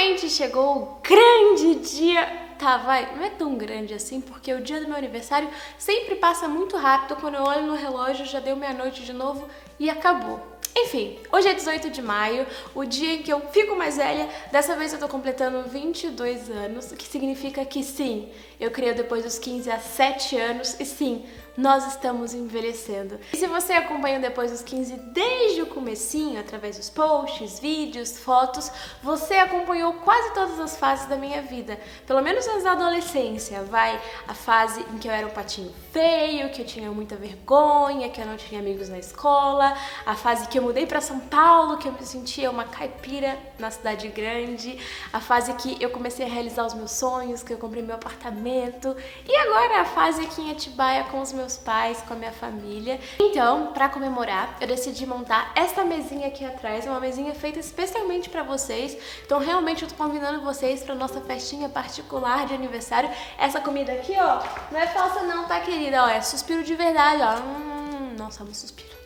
Finalmente chegou o grande dia. Tá, vai, não é tão grande assim, porque o dia do meu aniversário sempre passa muito rápido. Quando eu olho no relógio, já deu meia-noite de novo e acabou. Enfim, hoje é 18 de maio, o dia em que eu fico mais velha. Dessa vez eu tô completando 22 anos, o que significa que sim, eu criei depois dos 15 a 7 anos e sim, nós estamos envelhecendo. E se você acompanha depois dos 15 desde o comecinho, através dos posts, vídeos, fotos, você acompanhou quase todas as fases da minha vida. Pelo menos as da adolescência, vai. A fase em que eu era um patinho feio, que eu tinha muita vergonha, que eu não tinha amigos na escola. A fase que eu mudei pra São Paulo, que eu me sentia uma caipira na cidade grande. A fase que eu comecei a realizar os meus sonhos, que eu comprei meu apartamento. E agora a fase aqui em Atibaia com os meus pais, com a minha família. Então, para comemorar, eu decidi montar esta mesinha aqui atrás, uma mesinha feita especialmente para vocês. Então, realmente eu tô convidando vocês para nossa festinha particular de aniversário. Essa comida aqui, ó, não é falsa não, tá, querida? Ó, é suspiro de verdade, ó. Nossa, um suspiro.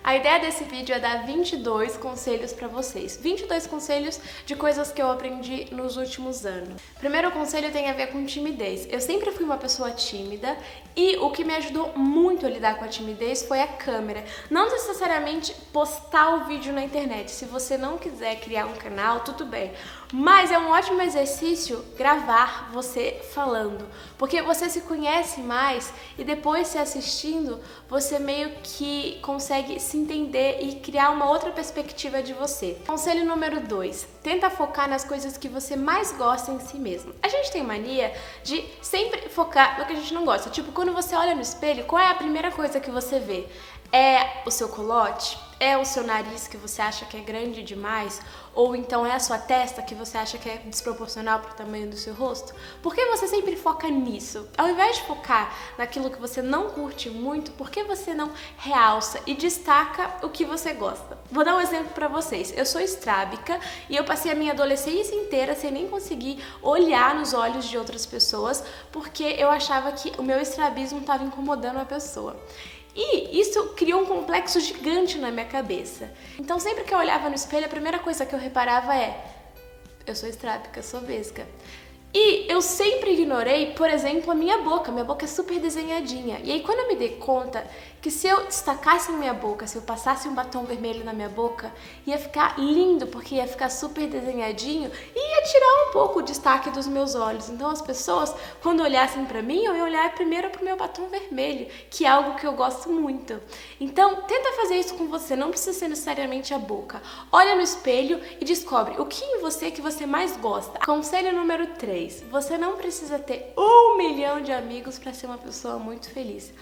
A ideia desse vídeo é dar 22 conselhos pra vocês. 22 conselhos de coisas que eu aprendi nos últimos anos. Primeiro conselho tem a ver com timidez. Eu sempre fui uma pessoa tímida e o que me ajudou muito a lidar com a timidez foi a câmera. Não necessariamente postar o vídeo na internet. Se você não quiser criar um canal, tudo bem. Mas é um ótimo exercício gravar você falando, porque você se conhece mais e depois se assistindo, você meio que consegue se entender e criar uma outra perspectiva de você. Conselho número 2, tenta focar nas coisas que você mais gosta em si mesmo. A gente tem mania de sempre focar no que a gente não gosta. Tipo, quando você olha no espelho, qual é a primeira coisa que você vê? É o seu culote? É o seu nariz que você acha que é grande demais? Ou então é a sua testa que você acha que é desproporcional pro tamanho do seu rosto? Por que você sempre foca nisso? Ao invés de focar naquilo que você não curte muito, por que você não realça e destaca o que você gosta? Vou dar um exemplo pra vocês. Eu sou estrábica e eu passei a minha adolescência inteira sem nem conseguir olhar nos olhos de outras pessoas porque eu achava que o meu estrabismo estava incomodando a pessoa. E isso criou um complexo gigante na minha cabeça. Então sempre que eu olhava no espelho, a primeira coisa que eu reparava é: eu sou estrábica, sou vesga. E eu sempre ignorei, por exemplo, a minha boca. Minha boca é super desenhadinha. E aí quando eu me dei conta que se eu destacasse a minha boca, se eu passasse um batom vermelho na minha boca, ia ficar lindo, porque ia ficar super desenhadinho e ia tirar um pouco o destaque dos meus olhos. Então as pessoas, quando olhassem pra mim, eu ia olhar primeiro pro meu batom vermelho, que é algo que eu gosto muito. Então tenta fazer isso com você, não precisa ser necessariamente a boca. Olha no espelho e descobre o que em você que você mais gosta. Conselho número 3. Você não precisa ter 1 milhão de amigos para ser uma pessoa muito feliz.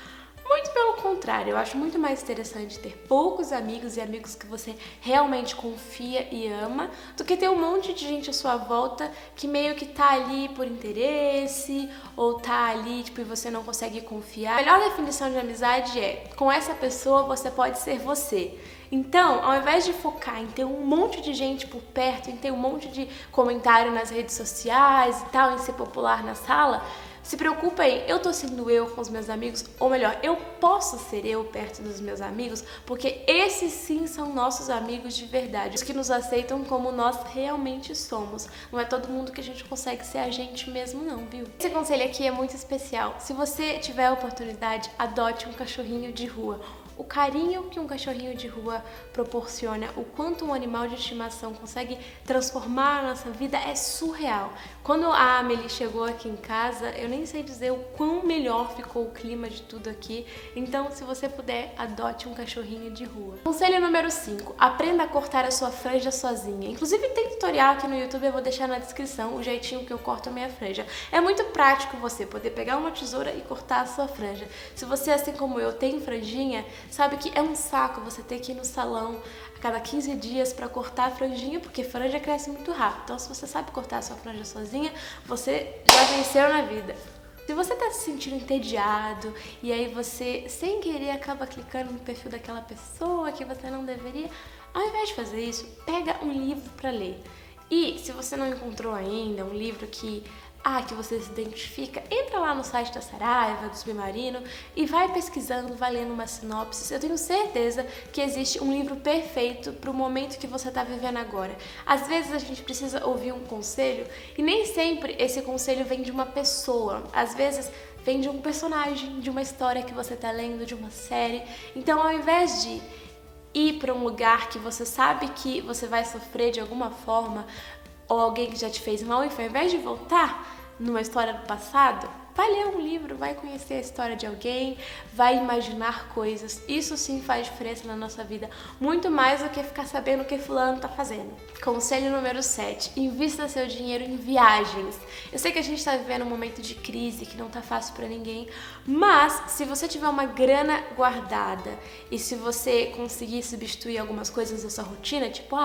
Muito pelo contrário, eu acho muito mais interessante ter poucos amigos e amigos que você realmente confia e ama, do que ter um monte de gente à sua volta que meio que tá ali por interesse, ou tá ali, tipo, e você não consegue confiar. A melhor definição de amizade é: com essa pessoa você pode ser você. Então, ao invés de focar em ter um monte de gente por perto, em ter um monte de comentário nas redes sociais e tal, em ser popular na sala, se preocupa em: eu tô sendo eu com os meus amigos, ou melhor, eu posso ser eu perto dos meus amigos, porque esses sim são nossos amigos de verdade, os que nos aceitam como nós realmente somos. Não é todo mundo que a gente consegue ser a gente mesmo não, viu? Esse conselho aqui é muito especial. Se você tiver a oportunidade, adote um cachorrinho de rua. O carinho que um cachorrinho de rua proporciona, o quanto um animal de estimação consegue transformar a nossa vida é surreal. Quando a Amelie chegou aqui em casa, eu nem sei dizer o quão melhor ficou o clima de tudo aqui. Então, se você puder, adote um cachorrinho de rua. Conselho número 5. Aprenda a cortar a sua franja sozinha. Inclusive tem tutorial aqui no YouTube, eu vou deixar na descrição o jeitinho que eu corto a minha franja. É muito prático você poder pegar uma tesoura e cortar a sua franja. Se você, assim como eu, tem franjinha, sabe que é um saco você ter que ir no salão a cada 15 dias para cortar a franjinha, porque franja cresce muito rápido. Então, se você sabe cortar a sua franja sozinha, você já venceu na vida. Se você tá se sentindo entediado e aí você, sem querer, acaba clicando no perfil daquela pessoa que você não deveria, ao invés de fazer isso, pega um livro para ler. E se você não encontrou ainda um livro que que você se identifica, entra lá no site da Saraiva, do Submarino e vai pesquisando, vai lendo uma sinopse. Eu tenho certeza que existe um livro perfeito para o momento que você está vivendo agora. Às vezes a gente precisa ouvir um conselho e nem sempre esse conselho vem de uma pessoa. Às vezes vem de um personagem, de uma história que você está lendo, de uma série. Então, ao invés de ir para um lugar que você sabe que você vai sofrer de alguma forma, ou alguém que já te fez mal, enfim, ao invés de voltar numa história do passado, vai ler um livro, vai conhecer a história de alguém, vai imaginar coisas. Isso sim faz diferença na nossa vida, muito mais do que ficar sabendo o que fulano tá fazendo. Conselho número 7, invista seu dinheiro em viagens. Eu sei que a gente tá vivendo um momento de crise, que não tá fácil pra ninguém, mas se você tiver uma grana guardada e se você conseguir substituir algumas coisas da sua rotina, tipo,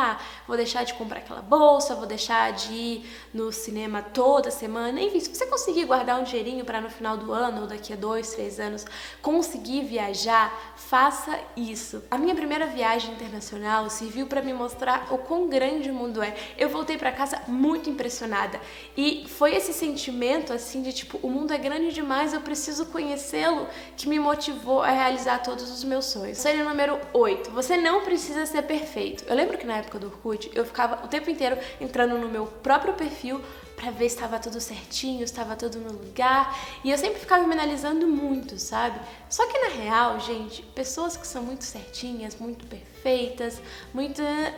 vou deixar de comprar aquela bolsa, vou deixar de ir no cinema toda semana, enfim, se você conseguir guardar um dinheirinho para no final do ano ou daqui a 2, 3 anos conseguir viajar, faça isso. A minha primeira viagem internacional serviu para me mostrar o quão grande o mundo é. Eu voltei para casa muito impressionada e foi esse sentimento assim de tipo, o mundo é grande demais, eu preciso conhecê-lo, que me motivou a realizar todos os meus sonhos. Conselho número 8, você não precisa ser perfeito. Eu lembro que na época do Orkut eu ficava o tempo inteiro entrando no meu próprio perfil pra ver se estava tudo certinho, estava tudo no lugar, e eu sempre ficava me analisando muito, sabe? Só que na real, gente, pessoas que são muito certinhas, muito perfeitas,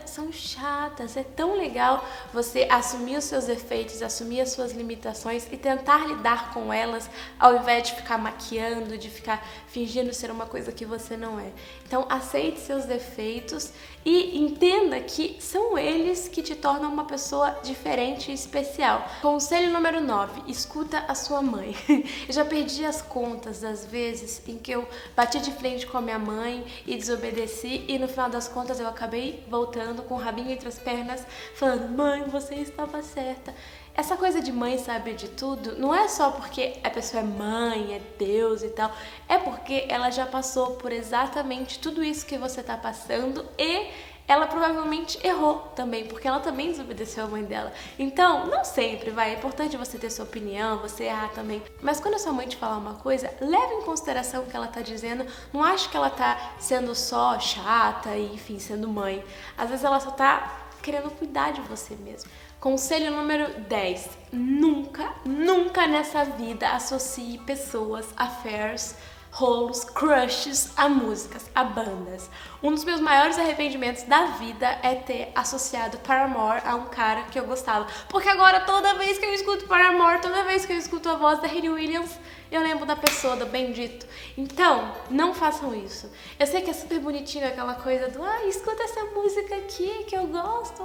são chatas. É tão legal você assumir os seus defeitos, assumir as suas limitações e tentar lidar com elas, ao invés de ficar maquiando, de ficar fingindo ser uma coisa que você não é. Então, aceite seus defeitos e entenda que são eles que te tornam uma pessoa diferente e especial. Conselho número 9, escuta a sua mãe. Eu já perdi as contas das vezes em que eu bati de frente com a minha mãe e desobedeci e no final das contas eu acabei voltando com o rabinho entre as pernas falando, mãe, você estava certa. Essa coisa de mãe saber de tudo não é só porque a pessoa é mãe, é Deus e tal, é porque ela já passou por exatamente tudo isso que você tá passando e ela provavelmente errou também, porque ela também desobedeceu a mãe dela. Então, não sempre, é importante você ter sua opinião, você errar também. Mas quando a sua mãe te falar uma coisa, leve em consideração o que ela tá dizendo. Não acho que ela tá sendo só chata e, enfim, sendo mãe. Às vezes ela só tá querendo cuidar de você mesmo. Conselho número 10. Nunca nessa vida associe pessoas, affairs, rolos, crushes a músicas, a bandas. Um dos meus maiores arrependimentos da vida é ter associado Paramore a um cara que eu gostava. Porque agora toda vez que eu escuto Paramore, toda vez que eu escuto a voz da Hayley Williams, eu lembro da pessoa, do bendito. Então, não façam isso. Eu sei que é super bonitinho aquela coisa do escuta essa música aqui que eu gosto.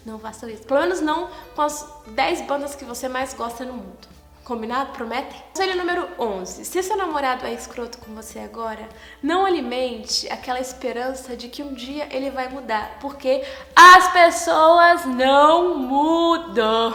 Não façam isso. Pelo menos não com as 10 bandas que você mais gosta no mundo. Combinado? Prometem? Conselho número 11. Se seu namorado é escroto com você agora, não alimente aquela esperança de que um dia ele vai mudar, porque as pessoas não mudam.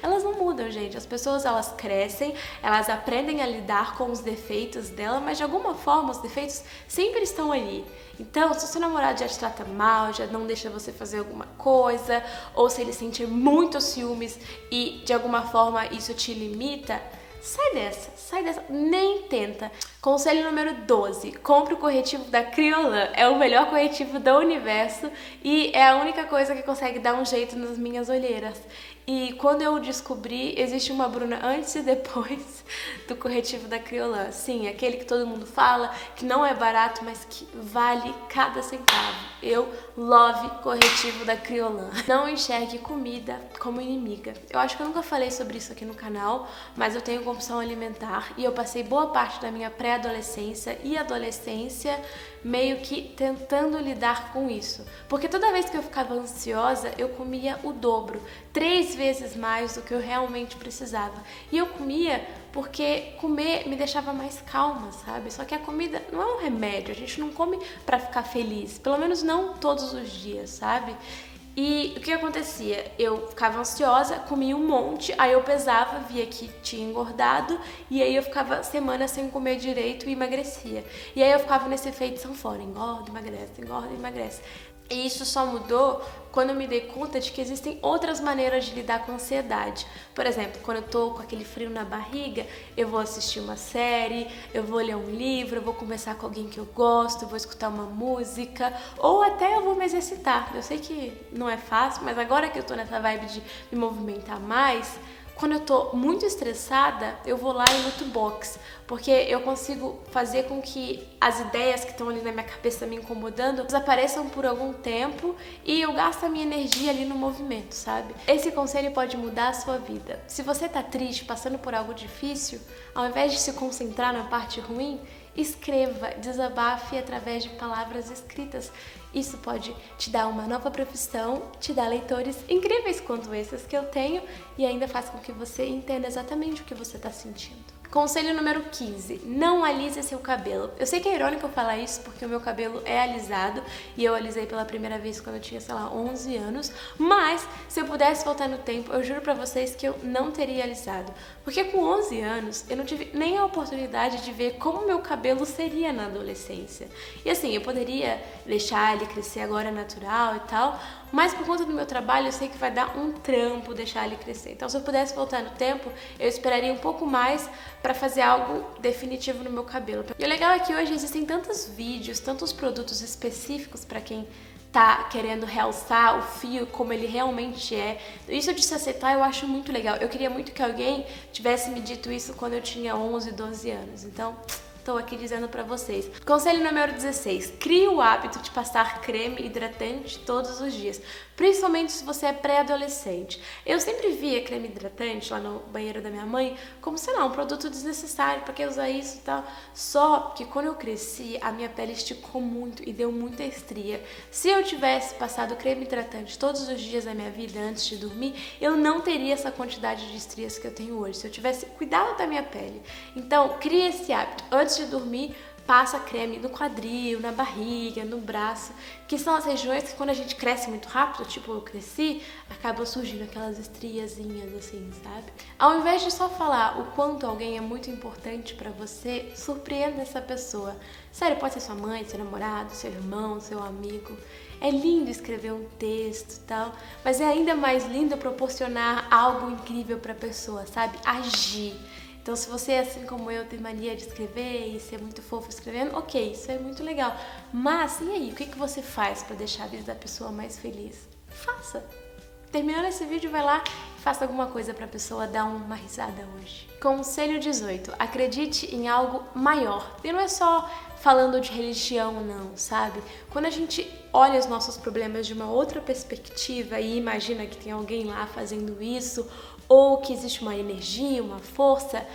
Elas não mudam, gente. As pessoas, elas crescem, elas aprendem a lidar com os defeitos dela, mas de alguma forma os defeitos sempre estão ali. Então, se o seu namorado já te trata mal, já não deixa você fazer alguma coisa, ou se ele sentir muitos ciúmes e de alguma forma isso te limita, sai dessa, nem tenta. Conselho número 12, compre o corretivo da Kryolan, é o melhor corretivo do universo e é a única coisa que consegue dar um jeito nas minhas olheiras. E quando eu descobri, existe uma Bruna antes e depois do corretivo da Kryolan. Sim, aquele que todo mundo fala, que não é barato, mas que vale cada centavo. Eu love corretivo da Kryolan. Não enxergue comida como inimiga. Eu acho que eu nunca falei sobre isso aqui no canal, mas eu tenho compulsão alimentar e eu passei boa parte da minha pré-adolescência e adolescência meio que tentando lidar com isso. Porque toda vez que eu ficava ansiosa, eu comia o dobro, 3 vezes mais do que eu realmente precisava. E eu comia porque comer me deixava mais calma, sabe? Só que a comida não é um remédio, a gente não come pra ficar feliz, pelo menos não todos os dias, sabe? E o que acontecia? Eu ficava ansiosa, comia um monte, aí eu pesava, via que tinha engordado, e aí eu ficava semanas sem comer direito e emagrecia. E aí eu ficava nesse efeito sanfona, engorda, emagrece, engorda, emagrece. E isso só mudou quando eu me dei conta de que existem outras maneiras de lidar com a ansiedade. Por exemplo, quando eu tô com aquele frio na barriga, eu vou assistir uma série, eu vou ler um livro, eu vou conversar com alguém que eu gosto, eu vou escutar uma música, ou até eu vou me exercitar. Eu sei que não é fácil, mas agora que eu tô nessa vibe de me movimentar mais, quando eu tô muito estressada, eu vou lá e luto boxe, porque eu consigo fazer com que as ideias que estão ali na minha cabeça me incomodando desapareçam por algum tempo e eu gasto a minha energia ali no movimento, sabe? Esse conselho pode mudar a sua vida. Se você tá triste, passando por algo difícil, ao invés de se concentrar na parte ruim, escreva, desabafe através de palavras escritas. Isso pode te dar uma nova profissão, te dar leitores incríveis quanto esses que eu tenho e ainda faz com que você entenda exatamente o que você está sentindo. Conselho número 15, não alise seu cabelo. Eu sei que é irônico eu falar isso porque o meu cabelo é alisado e eu alisei pela primeira vez quando eu tinha, sei lá, 11 anos, mas se eu pudesse voltar no tempo, eu juro pra vocês que eu não teria alisado, porque com 11 anos eu não tive nem a oportunidade de ver como meu cabelo seria na adolescência. E assim, eu poderia deixar ele crescer agora natural e tal, mas por conta do meu trabalho eu sei que vai dar um trampo deixar ele crescer. Então se eu pudesse voltar no tempo, eu esperaria um pouco mais para fazer algo definitivo no meu cabelo. E o legal é que hoje existem tantos vídeos, tantos produtos específicos para quem tá querendo realçar o fio como ele realmente é. Isso de se aceitar eu acho muito legal. Eu queria muito que alguém tivesse me dito isso quando eu tinha 11, 12 anos. Então, estou aqui dizendo pra vocês. Conselho número 16. Crie o hábito de passar creme hidratante todos os dias, principalmente se você é pré-adolescente. Eu sempre via creme hidratante lá no banheiro da minha mãe como, sei lá, um produto desnecessário, pra que usar isso e tal. Só que quando eu cresci, a minha pele esticou muito e deu muita estria. Se eu tivesse passado creme hidratante todos os dias da minha vida antes de dormir, eu não teria essa quantidade de estrias que eu tenho hoje, se eu tivesse cuidado da minha pele. Então, crie esse hábito. Antes de dormir, passa creme no quadril, na barriga, no braço, que são as regiões que quando a gente cresce muito rápido, tipo eu cresci, acabam surgindo aquelas estriazinhas assim, sabe? Ao invés de só falar o quanto alguém é muito importante pra você, surpreenda essa pessoa. Sério, pode ser sua mãe, seu namorado, seu irmão, seu amigo. É lindo escrever um texto e tal, mas é ainda mais lindo proporcionar algo incrível pra pessoa, sabe? Agir. Então, se você, assim como eu, tem mania de escrever e ser muito fofo escrevendo, ok, isso é muito legal. Mas, e aí, o que você faz pra deixar a vida da pessoa mais feliz? Faça! Terminando esse vídeo, vai lá e faça alguma coisa pra pessoa dar uma risada hoje. Conselho 18. Acredite em algo maior. E não é só falando de religião, não, sabe? Quando a gente olha os nossos problemas de uma outra perspectiva e imagina que tem alguém lá fazendo isso, ou que existe uma energia, uma força,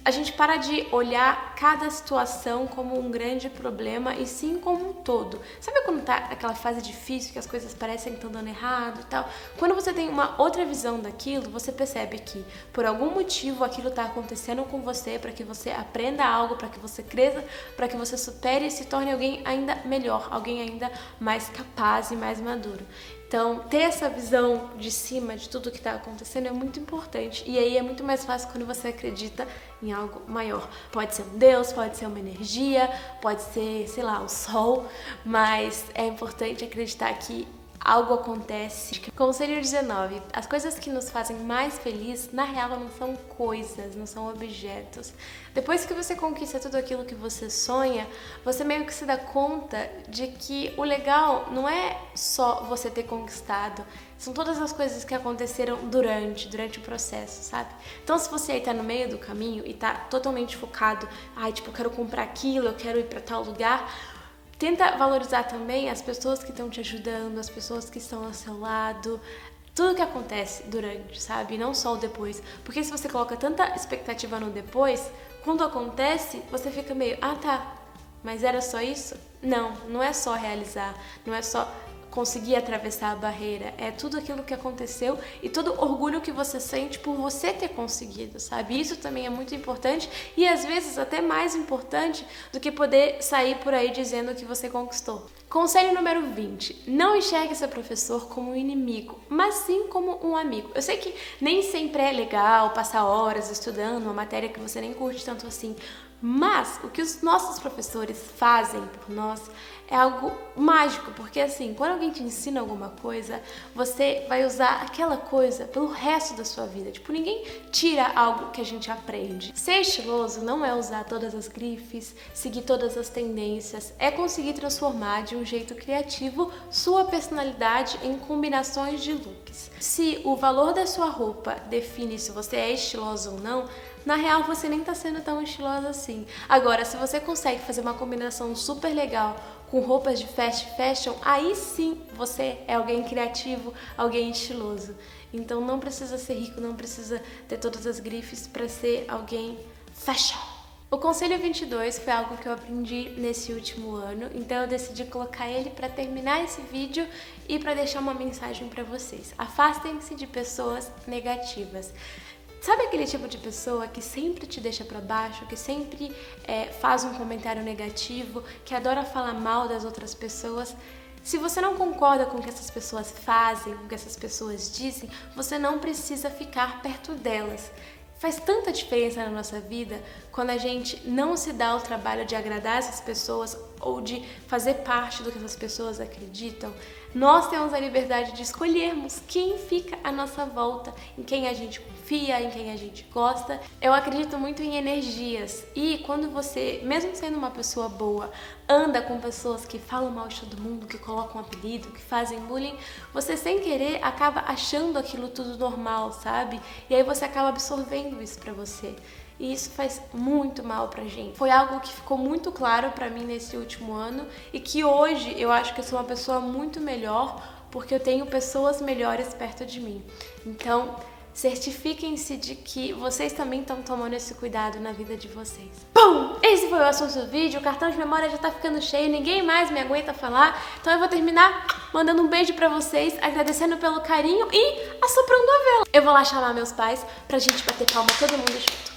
a gente para de olhar cada situação como um grande problema e sim como um todo. Sabe quando tá aquela fase difícil que as coisas parecem que estão dando errado e tal? Quando você tem uma outra visão daquilo, você percebe que por algum motivo aquilo tá acontecendo com você para que você aprenda algo, para que você cresça, para que você supere e se torne alguém ainda melhor, alguém ainda mais capaz e mais maduro. Então, ter essa visão de cima de tudo que está acontecendo é muito importante. E aí é muito mais fácil quando você acredita em algo maior. Pode ser um Deus, pode ser uma energia, pode ser, sei lá, o sol, mas é importante acreditar que algo acontece. Conselho 19. As coisas que nos fazem mais felizes, na real, não são coisas, não são objetos. Depois que você conquista tudo aquilo que você sonha, você meio que se dá conta de que o legal não é só você ter conquistado, são todas as coisas que aconteceram durante o processo, sabe? Então, se você aí tá no meio do caminho e tá totalmente focado, tipo, eu quero comprar aquilo, eu quero ir pra tal lugar, tenta valorizar também as pessoas que estão te ajudando, as pessoas que estão ao seu lado, tudo que acontece durante, sabe? Não só o depois. Porque se você coloca tanta expectativa no depois, quando acontece, você fica meio, tá, mas era só isso? Não, não é só realizar, não é só conseguir atravessar a barreira, é tudo aquilo que aconteceu e todo o orgulho que você sente por você ter conseguido, sabe? Isso também é muito importante e às vezes até mais importante do que poder sair por aí dizendo que você conquistou. Conselho número 20. Não enxergue seu professor como um inimigo, mas sim como um amigo. Eu sei que nem sempre é legal passar horas estudando uma matéria que você nem curte tanto assim, mas o que os nossos professores fazem por nós é algo mágico, porque assim, quando alguém te ensina alguma coisa, você vai usar aquela coisa pelo resto da sua vida. Tipo, ninguém tira algo que a gente aprende. Ser estiloso não é usar todas as grifes, seguir todas as tendências, é conseguir transformar de um jeito criativo sua personalidade em combinações de looks. Se o valor da sua roupa define se você é estiloso ou não, na real você nem tá sendo tão estilosa assim. Agora, se você consegue fazer uma combinação super legal com roupas de fast fashion, aí sim você é alguém criativo, alguém estiloso. Então não precisa ser rico, não precisa ter todas as grifes para ser alguém fashion. O Conselho 22 foi algo que eu aprendi nesse último ano, então eu decidi colocar ele para terminar esse vídeo e para deixar uma mensagem para vocês. Afastem-se de pessoas negativas. Sabe aquele tipo de pessoa que sempre te deixa pra baixo, que sempre faz um comentário negativo, que adora falar mal das outras pessoas? Se você não concorda com o que essas pessoas fazem, com o que essas pessoas dizem, você não precisa ficar perto delas. Faz tanta diferença na nossa vida quando a gente não se dá o trabalho de agradar essas pessoas ou de fazer parte do que essas pessoas acreditam. Nós temos a liberdade de escolhermos quem fica à nossa volta, em quem a gente confia, em quem a gente gosta. Eu acredito muito em energias e quando você, mesmo sendo uma pessoa boa, anda com pessoas que falam mal de todo mundo, que colocam apelido, que fazem bullying, você sem querer acaba achando aquilo tudo normal, sabe? E aí você acaba absorvendo isso pra você. E isso faz muito mal pra gente. Foi algo que ficou muito claro pra mim nesse último ano e que hoje eu acho que eu sou uma pessoa muito melhor porque eu tenho pessoas melhores perto de mim. Então, certifiquem-se de que vocês também estão tomando esse cuidado na vida de vocês. Bom, esse foi o assunto do vídeo, o cartão de memória já tá ficando cheio, ninguém mais me aguenta falar, então eu vou terminar mandando um beijo pra vocês, agradecendo pelo carinho e assoprando a vela. Eu vou lá chamar meus pais pra gente bater palma todo mundo junto.